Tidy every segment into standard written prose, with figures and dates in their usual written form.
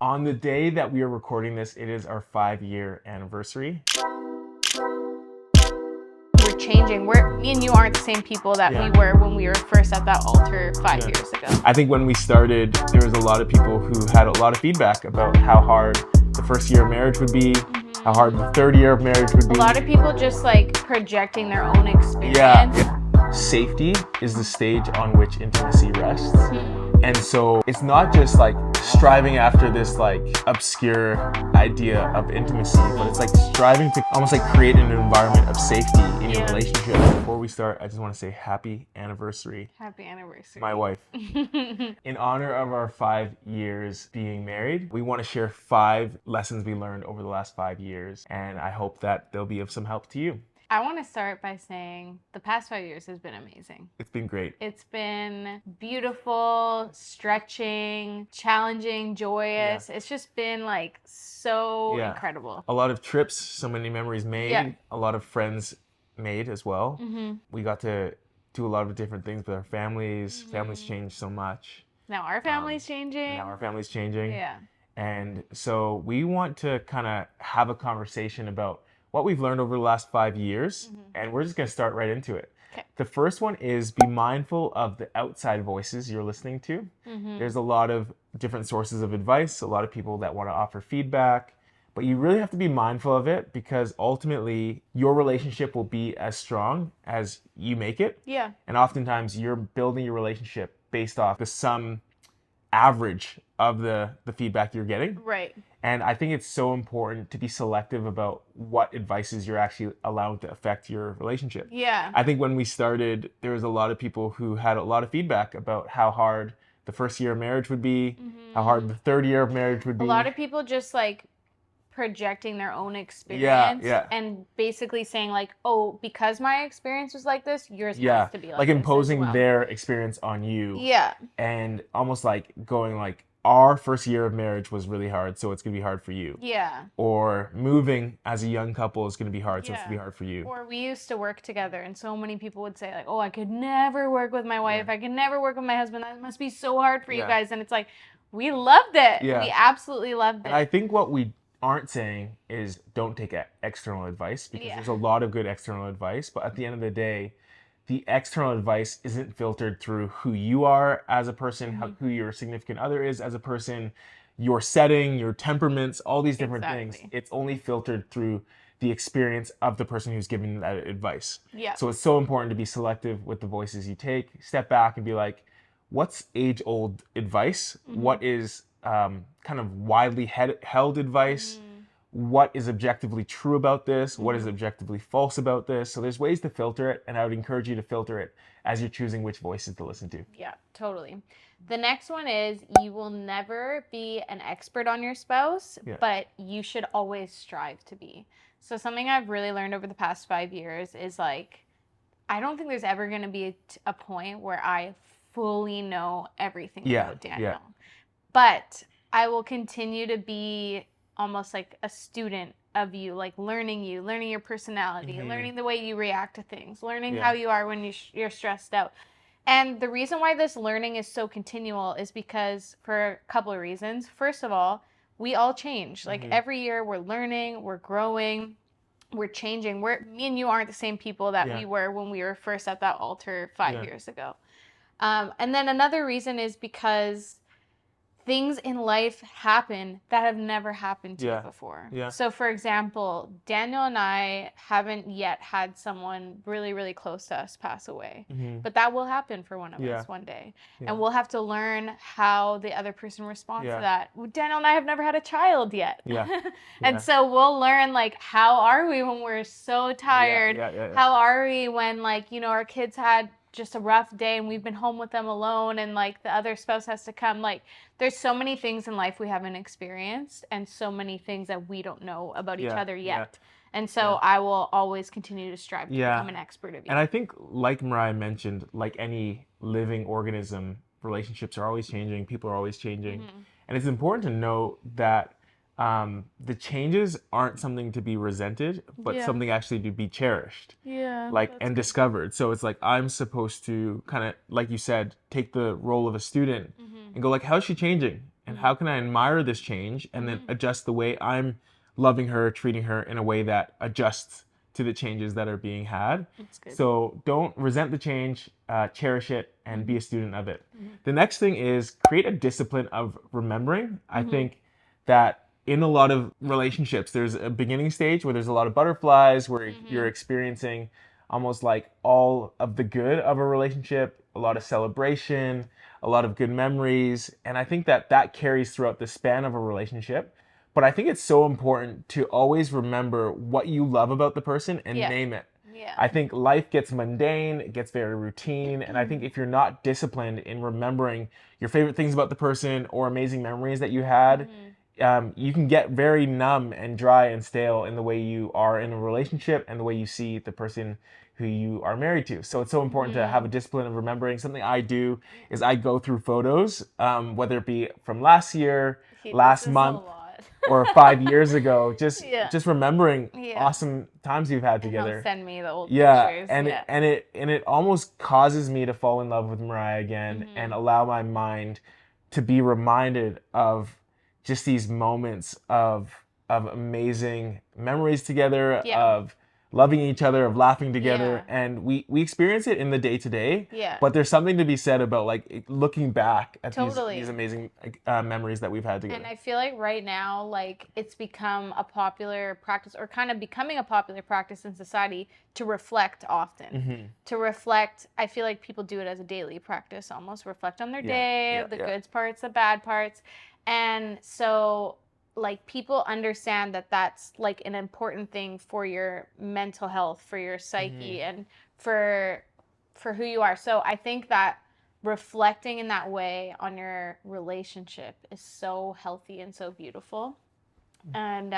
On the day that we are recording this, it is our 5-year anniversary. We're changing. Me and you aren't the same people that we were when we were first at that altar 5 years ago. I think when we started, there was a lot of people who had a lot of feedback about how hard the first year of marriage would be, how hard the third year of marriage would be. A lot of people just like projecting their own experience. Safety is the stage on which intimacy rests. And so it's not just like striving after this like obscure idea of intimacy, but it's like striving to almost like create an environment of safety in your relationship. Before we start, I just want to say happy anniversary. Happy anniversary. My wife. In honor of our 5 years being married, we want to share 5 lessons we learned over the last 5 years. And I hope that they'll be of some help to you. I want to start by saying the past 5 years has been amazing. It's been great. It's been beautiful, stretching, challenging, joyous. Yeah. It's just been like so incredible. A lot of trips, so many memories made, a lot of friends made as well. We got to do a lot of different things with our families. Families changed so much. Now our family's changing. Yeah. And so we want to kind of have a conversation about what we've learned over the last 5 years, and we're just going to start right into it. Okay. The first one is be mindful of the outside voices you're listening to. There's a lot of different sources of advice, a lot of people that want to offer feedback, but you really have to be mindful of it because ultimately your relationship will be as strong as you make it. Yeah. And oftentimes you're building your relationship based off the sum average of the feedback you're getting. Right. And I think it's so important to be selective about what advices you're actually allowing to affect your relationship. Yeah. I think when we started, there was a lot of people who had a lot of feedback about how hard the first year of marriage would be, how hard the third year of marriage would be. A lot of people just like projecting their own experience and basically saying like, oh, because my experience was like this, yours has to be like this imposing as well. their experience on you. Yeah. And almost like going like, our first year of marriage was really hard, so it's going to be hard for you. Yeah. Or moving as a young couple is going to be hard, so it's going to be hard for you. Or we used to work together, and so many people would say, like, oh, I could never work with my wife. I could never work with my husband. That must be so hard for you guys. And it's like, we loved it. Yeah. We absolutely loved it. And I think what we aren't saying is don't take external advice, because there's a lot of good external advice. But at the end of the day, the external advice isn't filtered through who you are as a person, who your significant other is as a person, your setting, your temperaments, all these different things. It's only filtered through the experience of the person who's giving that advice. Yeah. So it's so important to be selective with the voices you take. Step back and be like, what's age-old advice? What is kind of widely held advice? What is objectively true about this? What is objectively false about this? So there's ways to filter it, and I would encourage you to filter it as you're choosing which voices to listen to. Yeah, totally. The next one is you will never be an expert on your spouse, but you should always strive to be. So something I've really learned over the past 5 years is like, I don't think there's ever going to be a point where I fully know everything about Daniel. Yeah. But I will continue to be almost like a student of you, like learning your personality, learning the way you react to things, learning how you are when you're stressed out. And the reason why this learning is so continual is because for a couple of reasons. First of all, we all change. Like every year we're learning, we're growing, we're changing. Me and you aren't the same people that we were when we were first at that altar 5 years ago. And then another reason is because things in life happen that have never happened to you before. Yeah. So for example, Daniel and I haven't yet had someone really, really close to us pass away. But that will happen for one of us one day. And we'll have to learn how the other person responds to that. Daniel and I have never had a child yet. And so we'll learn like, how are we when we're so tired? How are we when like, you know, our kids had just a rough day and we've been home with them alone and like the other spouse has to come. Like there's so many things in life we haven't experienced and so many things that we don't know about each other yet. And so I will always continue to strive to become an expert of you. And I think like Mariah mentioned, like any living organism, relationships are always changing, people are always changing. And it's important to know that the changes aren't something to be resented, but something actually to be cherished. And discovered. So it's like, I'm supposed to kind of, like you said, take the role of a student and go like, how's she changing? and how can I admire this change and then adjust the way I'm loving her, treating her in a way that adjusts to the changes that are being had. That's good. So don't resent the change, cherish it, and be a student of it. The next thing is create a discipline of remembering. I think that in a lot of relationships, there's a beginning stage where there's a lot of butterflies, where you're experiencing almost like all of the good of a relationship, a lot of celebration, a lot of good memories. And I think that that carries throughout the span of a relationship. But I think it's so important to always remember what you love about the person and name it. Yeah. I think life gets mundane, it gets very routine. And I think if you're not disciplined in remembering your favorite things about the person or amazing memories that you had, you can get very numb and dry and stale in the way you are in a relationship and the way you see the person who you are married to. So it's so important to have a discipline of remembering. Something I do is I go through photos, whether it be from last year, last month, or 5 years ago, just remembering awesome times you've had together. And send me the old pictures. And it almost causes me to fall in love with Mariah again and allow my mind to be reminded of just these moments of amazing memories together, of loving each other, of laughing together. And we experience it in the day-to-day. But there's something to be said about like looking back at these amazing memories that we've had together. And I feel like right now, like it's become a popular practice, or kind of becoming a popular practice in society, to reflect often. To reflect, I feel like people do it as a daily practice almost. Reflect on their day, the good parts, the bad parts. And so like people understand that that's like an important thing for your mental health, for your psyche, and for who you are. So I think that reflecting in that way on your relationship is so healthy and so beautiful. And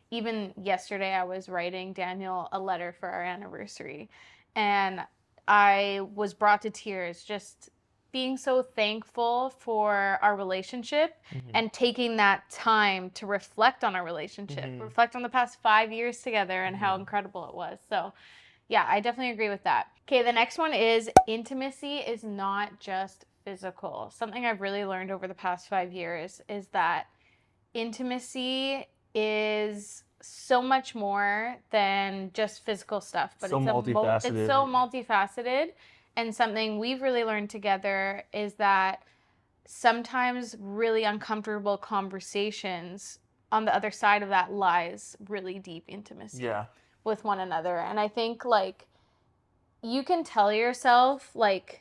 even yesterday I was writing Daniel a letter for our anniversary, and I was brought to tears just being so thankful for our relationship and taking that time to reflect on our relationship, reflect on the past 5 years together and how incredible it was. So yeah, I definitely agree with that. Okay, the next one is intimacy is not just physical. Something I've really learned over the past 5 years is that intimacy is so much more than just physical stuff, but so multifaceted. It's so multifaceted. And something we've really learned together is that sometimes really uncomfortable conversations, on the other side of that lies really deep intimacy with one another. And I think like you can tell yourself like,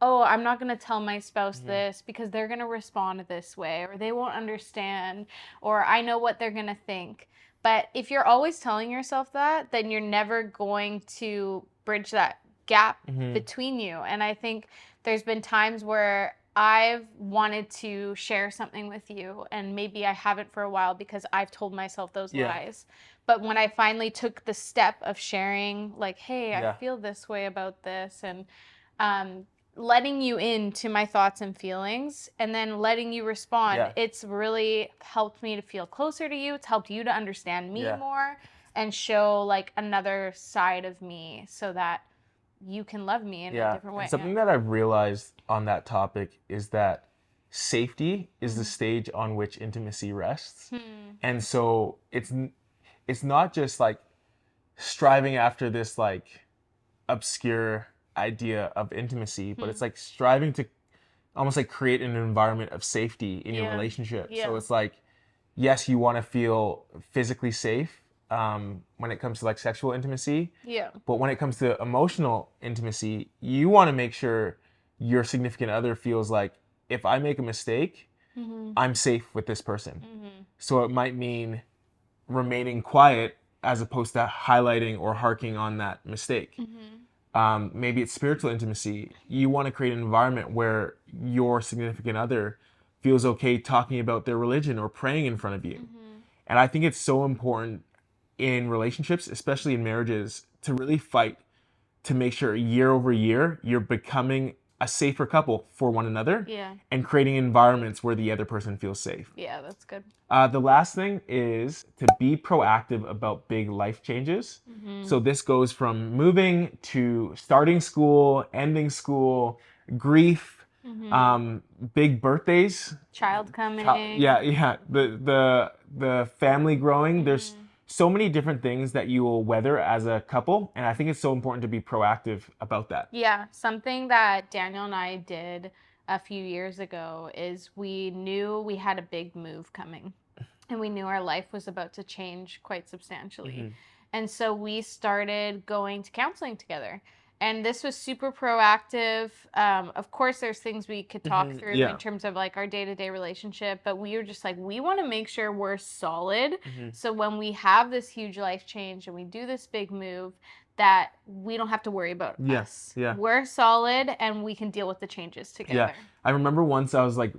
oh, I'm not going to tell my spouse this because they're going to respond this way, or they won't understand, or I know what they're going to think. But if you're always telling yourself that, then you're never going to bridge that gap between you. And I think there's been times where I've wanted to share something with you and maybe I haven't for a while because I've told myself those lies. But when I finally took the step of sharing, like, hey, I feel this way about this, and letting you into my thoughts and feelings and then letting you respond, it's really helped me to feel closer to you. It's helped you to understand me more and show like another side of me so that you can love me in a different way. And something that I've realized on that topic is that safety is the stage on which intimacy rests. And so it's not just like striving after this like obscure idea of intimacy, but it's like striving to almost like create an environment of safety in your relationship. So it's like, yes, you want to feel physically safe when it comes to like sexual intimacy. But when it comes to emotional intimacy, you want to make sure your significant other feels like, if I make a mistake, I'm safe with this person. So it might mean remaining quiet as opposed to highlighting or harking on that mistake. Maybe it's spiritual intimacy. You want to create an environment where your significant other feels okay talking about their religion or praying in front of you. And I think it's so important in relationships, especially in marriages, to really fight to make sure year over year you're becoming a safer couple for one another and creating environments where the other person feels safe. Yeah, that's good. The last thing is to be proactive about big life changes. So this goes from moving to starting school, ending school, grief, big birthdays, child coming. The family growing. There's so many different things that you will weather as a couple, and I think it's so important to be proactive about that. Yeah, something that Daniel and I did a few years ago is we knew we had a big move coming, and we knew our life was about to change quite substantially. And so we started going to counseling together. And this was super proactive. Of course, there's things we could talk through in terms of like our day-to-day relationship, but we were just like, we want to make sure we're solid. So when we have this huge life change and we do this big move, that we don't have to worry about us. We're solid and we can deal with the changes together. I remember once I was like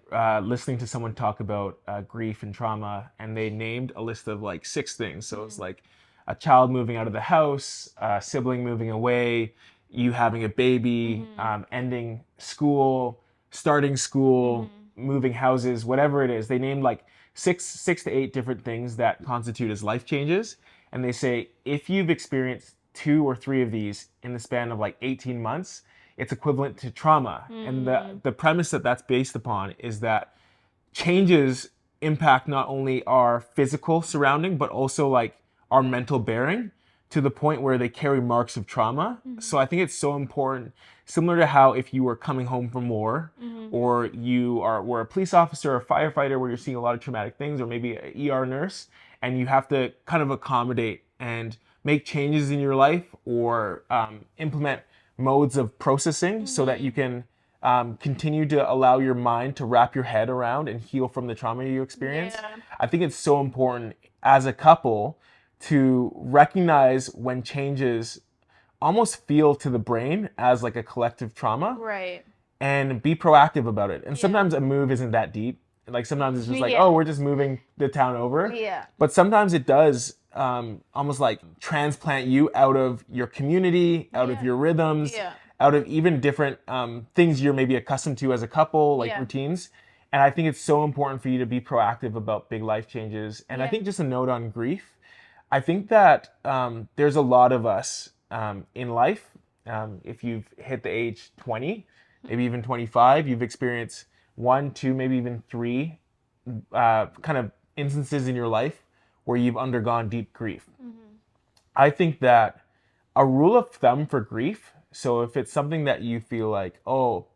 listening to someone talk about grief and trauma, and they named a list of like 6 things. So it's like a child moving out of the house, a sibling moving away, you having a baby, ending school, starting school, moving houses, whatever it is. They named like 6 to 8 different things that constitute as life changes. And they say, if you've experienced 2 or 3 of these in the span of like 18 months, it's equivalent to trauma. And the premise that that's based upon is that changes impact not only our physical surrounding, but also like our mental bearing, to the point where they carry marks of trauma. So I think it's so important, similar to how if you were coming home from war, or you were a police officer or a firefighter where you're seeing a lot of traumatic things, or maybe an ER nurse, and you have to kind of accommodate and make changes in your life, or implement modes of processing so that you can continue to allow your mind to wrap your head around and heal from the trauma you experienced. I think it's so important as a couple to recognize when changes almost feel to the brain as like a collective trauma. Right. And be proactive about it. And sometimes a move isn't that deep. Like sometimes it's just like, oh, we're just moving the town over. But sometimes it does almost like transplant you out of your community, out of your rhythms, out of even different things you're maybe accustomed to as a couple, like routines. And I think it's so important for you to be proactive about big life changes. And I think just a note on grief, I think that there's a lot of us in life, if you've hit the age 20, maybe even 25, you've experienced 1, 2, maybe even 3 kind of instances in your life where you've undergone deep grief. I think that a rule of thumb for grief, so if it's something that you feel like, oh,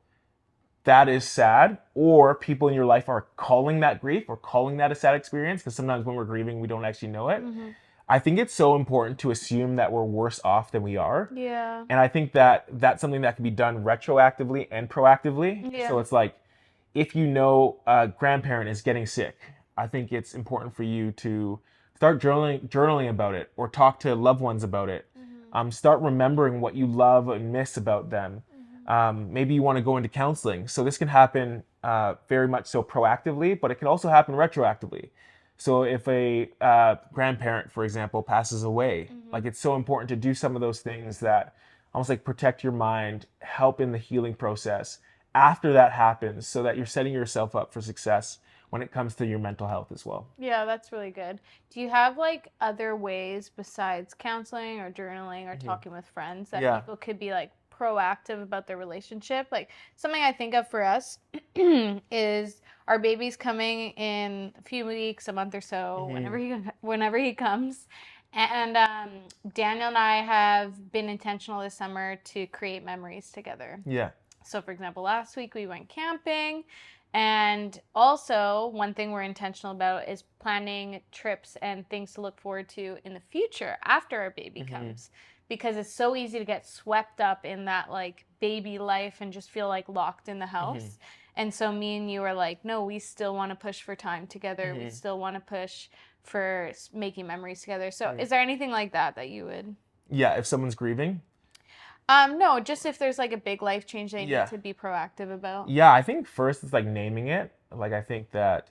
that is sad, or people in your life are calling that grief or calling that a sad experience, because sometimes when we're grieving, we don't actually know it. I think it's so important to assume that we're worse off than we are. And I think that that's something that can be done retroactively and proactively. So it's like, if you know a grandparent is getting sick, I think it's important for you to start journaling about it, or talk to loved ones about it. Start remembering what you love and miss about them. Maybe you want to go into counseling. So this can happen very much so proactively, but it can also happen retroactively. So if a grandparent, for example, passes away, like it's so important to do some of those things that almost like protect your mind, help in the healing process after that happens, so that you're setting yourself up for success when it comes to your mental health as well. Yeah, that's really good. Do you have like other ways besides counseling or journaling or talking with friends that people could be like proactive about their relationship? Like something I think of for us is our baby's coming in a few weeks, a month or so, whenever he comes. And Daniel and I have been intentional this summer to create memories together. So for example, last week we went camping. And also, one thing we're intentional about is planning trips and things to look forward to in the future after our baby comes. Because it's so easy to get swept up in that like baby life and just feel like locked in the house. And so me and you are like, no, we still want to push for time together. We still want to push for making memories together. So is there anything like that you would? Yeah, if someone's grieving? No, just if there's like a big life change that you need to be proactive about. Yeah, I think first it's like naming it. Like I think that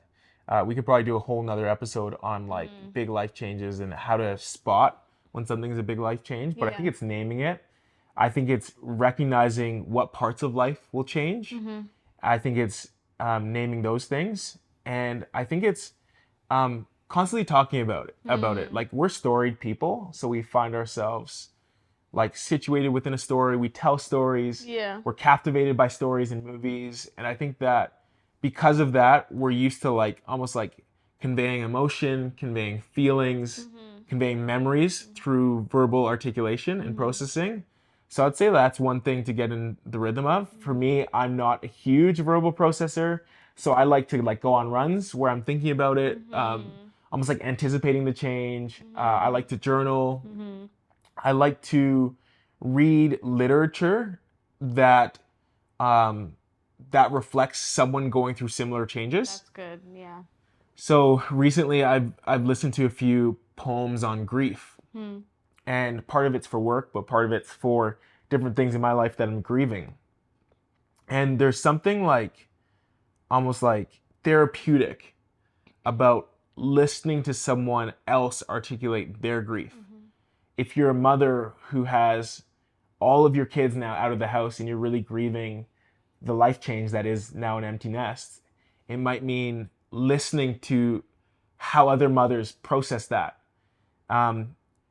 we could probably do a whole nother episode on like big life changes and how to spot when something's a big life change. But I think it's naming it. I think it's recognizing what parts of life will change. I think it's naming those things. And I think it's constantly talking about it. Like we're storied people, so we find ourselves like situated within a story. We tell stories. Yeah. We're captivated by stories and movies. And I think that because of that, we're used to like almost like conveying emotion, conveying feelings, conveying memories through verbal articulation and processing. So I'd say that's one thing to get in the rhythm of. For me, I'm not a huge verbal processor. So I like to like go on runs where I'm thinking about it, almost like anticipating the change. I like to journal. I like to read literature that that reflects someone going through similar changes. That's good, yeah. So recently I've listened to a few poems on grief. And part of it's for work, but part of it's for different things in my life that I'm grieving. And there's something like almost like therapeutic about listening to someone else articulate their grief. If you're a mother who has all of your kids now out of the house and you're really grieving the life change that is now an empty nest, it might mean listening to how other mothers process that.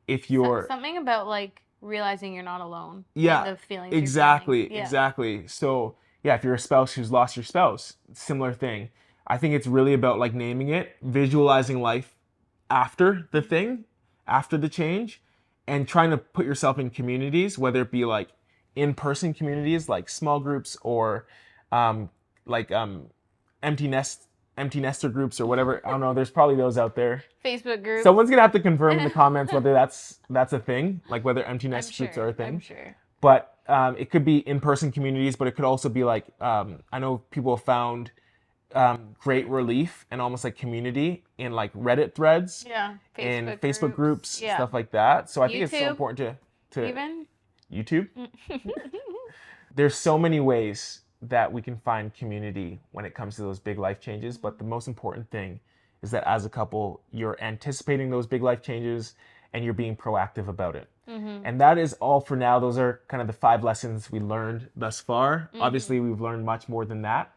If you're something about like realizing you're not alone. Yeah, the feelings exactly, exactly. So yeah, if you're a spouse who's lost your spouse, similar thing. I think it's really about like naming it, visualizing life after the thing, after the change, and trying to put yourself in communities, whether it be like in-person communities, like small groups, or empty nester groups or whatever. I don't know. There's probably those out there. Facebook groups. Someone's gonna have to confirm in the comments whether that's a thing, like whether empty nest groups are a thing. I'm sure. But it could be in-person communities, but it could also be like I know people have found great relief and almost like community in like Reddit threads, Facebook groups, stuff like that. So I think it's so important to even YouTube. There's so many ways that we can find community when it comes to those big life changes, but the most important thing is that as a couple, you're anticipating those big life changes and you're being proactive about it. And that is all for now. Those are kind of the 5 lessons we learned thus far. Obviously, we've learned much more than that.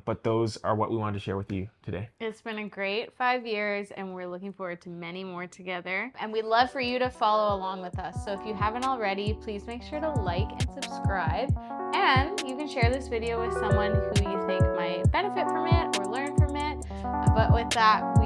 But those are what we wanted to share with you today. It's been a great 5 years, and we're looking forward to many more together. And we'd love for you to follow along with us. So if you haven't already, please make sure to like and subscribe. And you can share this video with someone who you think might benefit from it or learn from it. But with that,